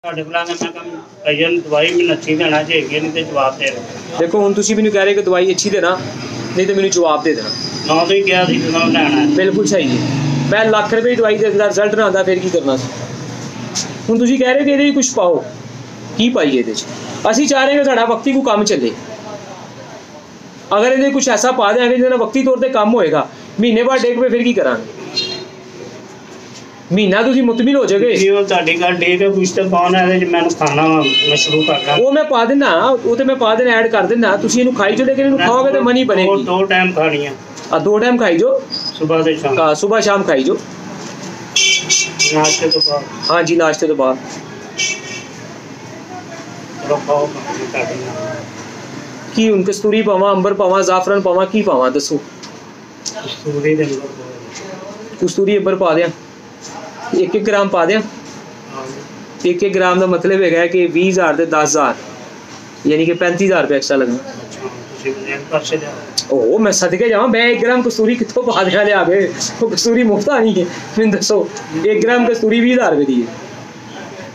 दवाई मैंने अच्छी देना चाहिए नहीं तो जवाब दे देखो हुण तुसीं मैनूं कह रहे कि दवाई अच्छी देना नहीं तो मैनूं जवाब दे देना ना तो क्या लेना है बिल्कुल सही है मैं लाख रुपये दवाई देता रिजल्ट ना आता फिर की करना हुण तुसीं कह रहे कि ये कुछ पाओ की पाइए ये असीं चाह रहे कि साडा वक्ती को काम चले अगर ये कुछ ऐसा पा देंगे जिससे वक्ती तौर पर काम होएगा महीने बाद डेक पे फिर की करांगे महीना तुसीं मुतमिल हो जाओगे ਤੁਹਾਡੀ ਗੱਲ ਠੀਕ ਹੈ ਕੁਝ ਤੇ ਪਾਉਣਾ ਇਹਦੇ ਚ ਮੈਨੂੰ ਖਾਣਾ ਮੈਂ ਸ਼ੁਰੂ ਕਰਨਾ ਉਹ ਮੈਂ ਪਾ ਦੇਣਾ ਉਹ ਤੇ ਮੈਂ ਪਾ ਦੇਣਾ ਐਡ ਕਰ ਦੇਣਾ ਤੁਸੀਂ ਇਹਨੂੰ ਖਾਈ ਜੋ ਲੇਕਿਨ ਇਹਨੂੰ ਖਾਓਗੇ ਤੇ ਮਨੀ ਬਣੇਗੀ ਦੋ ਟਾਈਮ ਖਾਣੀ ਆ ਦੋ ਟਾਈਮ ਖਾਈ ਜੋ ਸਵੇਰ ਤੇ ਸ਼ਾਮ ਹਾਂ ਸਵੇਰ ਸ਼ਾਮ ਖਾਈ ਜੋ नाश्ते तो बाद हाँ जी नाश्ते तो बाद की हुन कस्तूरी पावा अंबर पावा जाफरान पावा की पावा दसो कस्तूरी अंबर पा दें एक ग्राम पा दें एक ग्राम का मतलब है कि 20,000 से 10,000 यानी कि 35,000 रुपये एक्स्ट्रा लगना ओह मैं सदके जावा मैं 1 ग्राम कस्तूरी कितों पा देना लिया के वो कस्तूरी मुफ्त आनी है मैं दसो 1 ग्राम कस्तूरी 20,000 रुपये दी है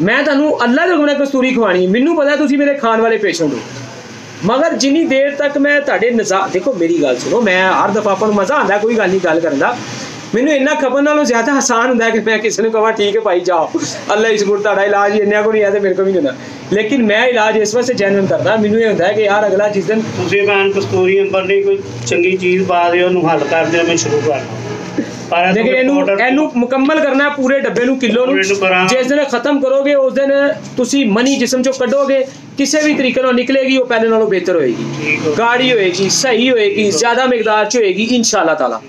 मैं तुहानू अल्लाह दे हुणे कस्तूरी खवानी है मैनू पता तुसीं मेरे खान वाले पेशेंट हो मगर जिन्नी देर तक मैं तुहाडे देखो मेरी गल सुनो मैं हर दफा अपन मज़ा आंदा कोई गल नहीं गल करन दा मैनू इन्ना खबर नालों ज़्यादा आसान होंदा है कि मैं किसी ने कहा ठीक है भाई जाओ अल्लाह इस गुड़ तुहाडा इलाज इन्ना को नहीं है तो मेरे को भी नहीं होंदा लेकिन मैं इलाज इस वास्ते जैनवन करदा मैनू ये होंदा है कि यार अगला जिस दिन तुसीं भैन कस्तूरी अंबर नहीं कोई चंगी चीज़ पा दे उन्नू हल कर दे मैं शुरू करना लेकिन इनू मुकम्मल करना है पूरे डब्बे नू किलो नू जिस दिन खत्म करोगे उस दिन तुसी मनी जिस्म चो कढोगे किसी भी तरीके नाल निकलेगी वो पहले नालों बेहतर होएगी गाढ़ी होएगी सही होएगी ज़्यादा मिकदार च होएगी इंशाअल्लाह ताला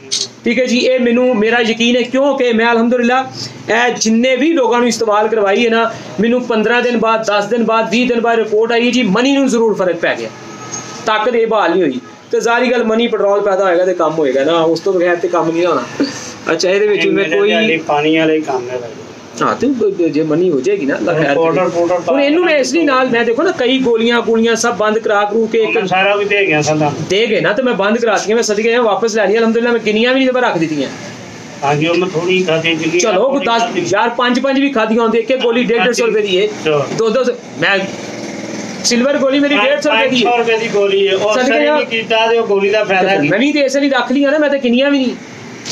ठीक है जी ये मैनू मेरा यकीन है क्योंकि मैं अल्हम्दुलिल्लाह जिन्ने भी लोगों इस्तेमाल करवाई है ना मैनू 15 दिन बाद 10 दिन बाद 20 दिन बाद रिपोर्ट आई जी मनी नू जरूर फर्क पै गया ताकत ये बहाल नहीं हुई तो जारी गल मनी पेट्रोल पैदा होएगा तो काम होएगा ना उस तो बगैर तो काम नहीं होना अच्छा ये मैं कोई पानी वाले काम है हाँ तो जे मनी हो जाएगी ना और इनू मैं इसलिए नाल मैं देखो ना कई गोलियां सब बंद करा करू के सारा भी दे गया सादा दे गए ना तो मैं बंद करा दी मैं सदके वापस ले लिया अल्हम्दुलिल्लाह मैं गिनियां भी नहीं रख दी थी हां जी मैं थोड़ी खाती थी चलो 10 यार 5 भी खादी होंदी एक गोली 150 रुपए दी है दो मैं सिल्वर गोली मेरी 150 रुपए की गोली है और सर नहीं कीता ते गोली दा फायदा की मैं भी तो ऐसे नहीं रख लिया ना मैं तो गिनियां भी नहीं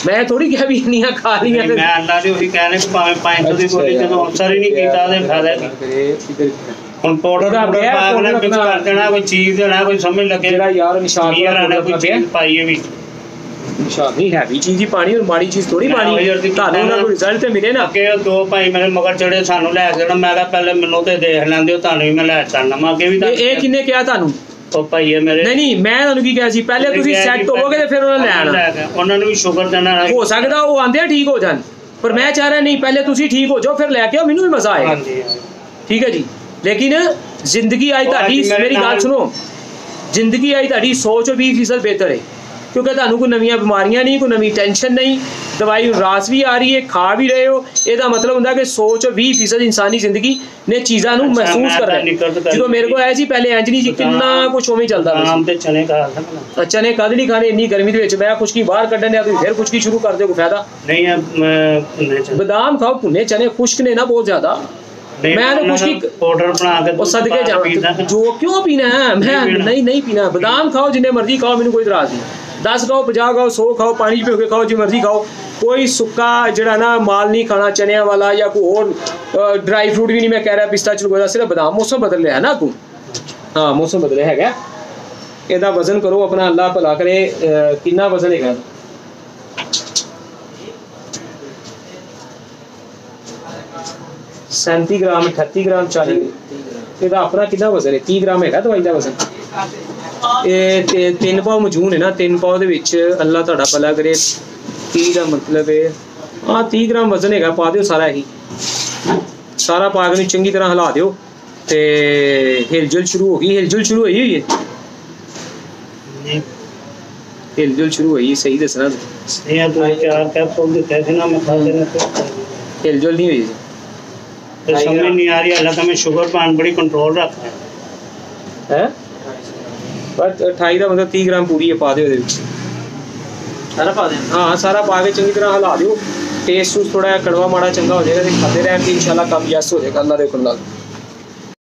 मैं थोड़ी क्या भी नहीं खा लिया मैं अल्लाह ने वही कहने को पावे 500 दी गोली जदों असर ही नहीं कीता ते फायदा की हुन पाउडर बाग ने मिक्स कर देना कोई चीज देना कोई समझ लगे जेड़ा यार निशान वाला कोई चीज पाई है भी निशान नहीं है भी चीज ही पानी और माड़ी चीज थोड़ी पानी तानू ना कोई रिजल्ट ते मिले ना के दो भाई मेरे मगर चढ़े सानू ले के मैं कहा पहले मेनू ते देख लेंदे तानू ही मैं ले चलना मैं के भी ए किन्ने क्या तानू ओ भाई है मेरे नहीं मैं तानू की कहा सी पहले तुसी सेट होवोगे ते फिर उन्हें ले आना उन्हां नु भी शुगर देना हो सकदा वो आंदे ठीक हो जान पर मैं चाह रहा नहीं पहले तुसी ठीक हो जाओ फिर लेके आओ मेनू भी मजा आएगा ठीक है जी लेकिन जिंदगी आई ताड़ी मेरी गल सुनो जिंदगी आई ताड़ी 100% बेहतर है क्योंकि तुहानू कोई नवीं बीमारियां नहीं कोई नवीं टेंशन नहीं दवाई रास भी आ रही है खा भी रहे हो ਇਹਦਾ मतलब ਹੁੰਦਾ कि 100% इंसानी जिंदगी ने चीज़ों को महसूस कर रहा जो मेरे को आया जी पहले इंज नहीं जी कितना कुछ उवें चलदा चने कद नहीं खाने इन्नी गर्मी दे विच मैं खुशकी बाहर कड्ढन दिया तुसीं फिर खुशकी शुरू कर दो कोई फायदा नहीं है बादाम खाओ भुने चने खुश्क ने ना बहुत ज्यादा मैं तो खुशकी पाउडर बना के सदके जावां जो क्यों पीना है मैं नहीं पीना बादाम खाओ जिन्ने मर्जी खाओ मैनू कोई इतराज नहीं 10 खाओ 50 खाओ 100 खाओ पानी पी के खाओ जो मर्जी खाओ कोई सुक्का जड़ा ना माल नहीं खाना चनिया वाला या कोई और ड्राई फ्रूट भी नहीं मैं कह रहा पिस्ता चुलगोदा सिर्फ बादाम मौसम बदल रहा है ना तू हाँ मौसम बदले है ਇਹਦਾ वजन करो अपना अल्लाह भला करे कितना वजन है 37 ग्राम 38 ग्राम 40 ਇਹਦਾ अपना कितना वजन है 30 ग्राम है दवाई का वजन ये 3 पाव मजून है ना 3 पाव ਦੇ ਵਿੱਚ अल्लाह ਤੁਹਾਡਾ ਭਲਾ करे 30 ਦਾ मतलब है हाँ 30 ग्राम वजन है पा दियो सारा ही सारा पा के चंगी तरह हिला दियो ते हिलजुल शुरू हो गई हिलजुल शुरू हुई है हिलजुल शुरू हुई सही दसना हिलजुल नहीं हुई समझ नहीं आ रही हालांकि मैं शुगर पान बड़ी कंट्रोल रखता है पर 28 का मतलब 30 ग्राम पूरी है पा दे सारा पा दें हाँ सारा पा के चंगी तरह हिला दो टेस्ट थोड़ा कड़वा माड़ा चंगा हो जाएगा खाते रहने इंशाल्लाह कामयाब हो जाएगा अल्लाह दे हुक्म नाल।